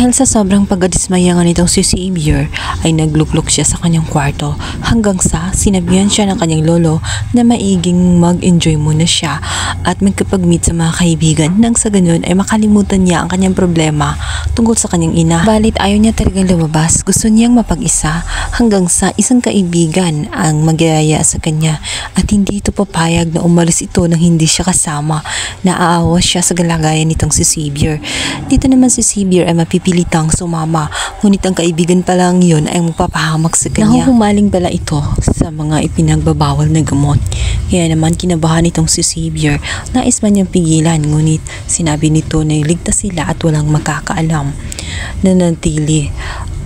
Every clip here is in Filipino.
Dahil sa sobrang pagkadismaya nga nitong si Xavier ay nagluklok siya sa kanyang kwarto hanggang sa sinabihan siya ng kanyang lolo na maiging mag-enjoy muna siya at magkapag-meet sa mga kaibigan nang sa ganun ay makalimutan niya ang kanyang problema tungkol sa kanyang ina. Balit ayaw niya talagang lumabas, gusto niyang mapag-isa hanggang sa isang kaibigan ang magyaya sa kanya at hindi ito papayag na umalis ito nang hindi siya kasama. Naaawa siya sa galagayan nitong si Xavier. Dito naman si Xavier ay mapipilitang sumama, ngunit ang kaibigan pa lang yun ay magpapahamak sa kanya. Nahuhumaling pala ito sa mga ipinagbabawal na gamot. Kaya naman kinabahan itong si Xavier, nais man niyang pigilan, ngunit sinabi nito na iligtas sila at walang makakaalam. Nanatili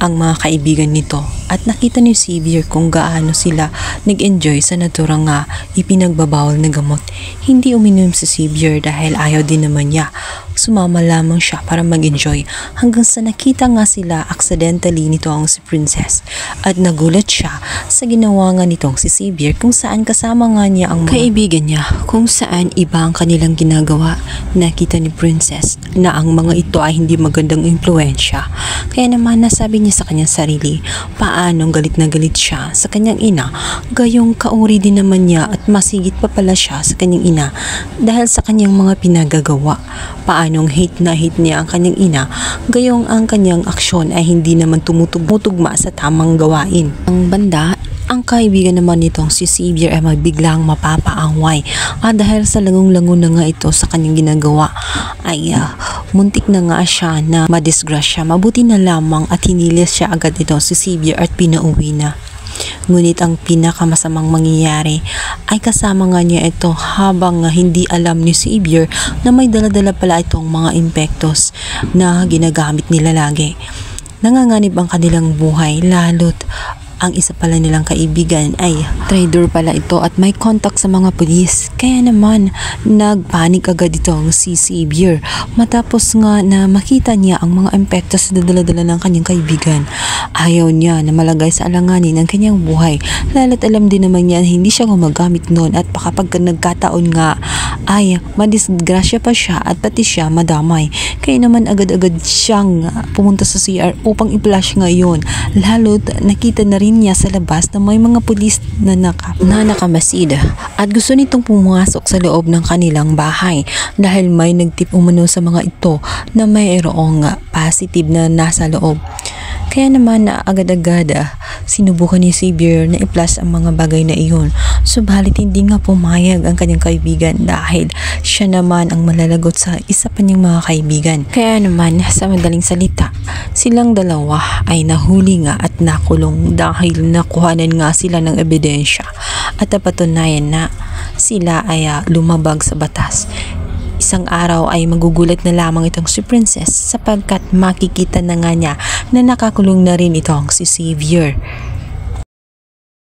ang mga kaibigan nito at nakita ni Xavier kung gaano sila nag-enjoy sa naturang nga ipinagbabawal na gamot. Hindi uminom si Xavier dahil ayaw din naman niya. Sumama lamang siya para mag-enjoy hanggang sa nakita nga sila accidentally nito ang si Princess at nagulat siya sa ginawa nga nitong si Xavier kung saan kasama nga niya ang kaibigan niya, kung saan iba ang kanilang ginagawa. Nakita ni Princess na ang mga ito ay hindi magandang impluensya. Kaya naman nasabi niya sa kanyang sarili paanong galit na galit siya sa kanyang ina, gayong kauri din naman niya at masigit pa pala siya sa kanyang ina dahil sa kanyang mga pinagagawa. Paanong hate na hate niya ang kanyang ina, gayong ang kanyang aksyon ay hindi naman tumutugma sa tamang gawain. Ang banda, ang kaibigan naman nitong si Xavier ay magbiglang mapapaaway at dahil sa langong-lango na nga ito sa kanyang ginagawa ay muntik na nga siya na madisgrasya. Mabuti na lamang at hinilis siya agad ito si Xavier at pinauwi na. Ngunit ang pinakamasamang mangyayari ay kasama nga niya ito habang hindi alam ni Xavier na may daladala pala itong mga impektos na ginagamit nila lagi. Nanganganib ang kanilang buhay lalo't ang isa pala nilang kaibigan ay trader pala ito at may contact sa mga pulis. Kaya naman nagpanik agad itong si Xavier matapos nga na makita niya ang mga impektos na dala-dala ng kanyang kaibigan. Ayaw niya na malagay sa alanganin ang kanyang buhay lalo't alam din naman niya na hindi siya gumagamit noon at kapag nagkataon nga ay madisgrasya pa siya at pati siya madamay. Kaya naman agad-agad siyang pumunta sa CR upang i-flash ngayon lalo't nakita na rin niya sa labas na may mga pulis na nakamasid at gusto nitong pumasok sa loob ng kanilang bahay dahil may nagtip umano sa mga ito na mayroong positive na nasa loob. Kaya naman agad-agad sinubukan ni Xavier na i-plus ang mga bagay na iyon. Subalit hindi nga pumayag ang kanyang kaibigan dahil siya naman ang malalagot sa isa pa niyang mga kaibigan. Kaya naman sa madaling salita, silang dalawa ay nahuli nga at nakulong dahil nakuhanan nga sila ng ebidensya at napatunayan na sila ay lumabag sa batas. Isang araw ay magugulat na lamang itong si Princess sapagkat makikita na nga niya na nakakulong na rin itong si Xavier.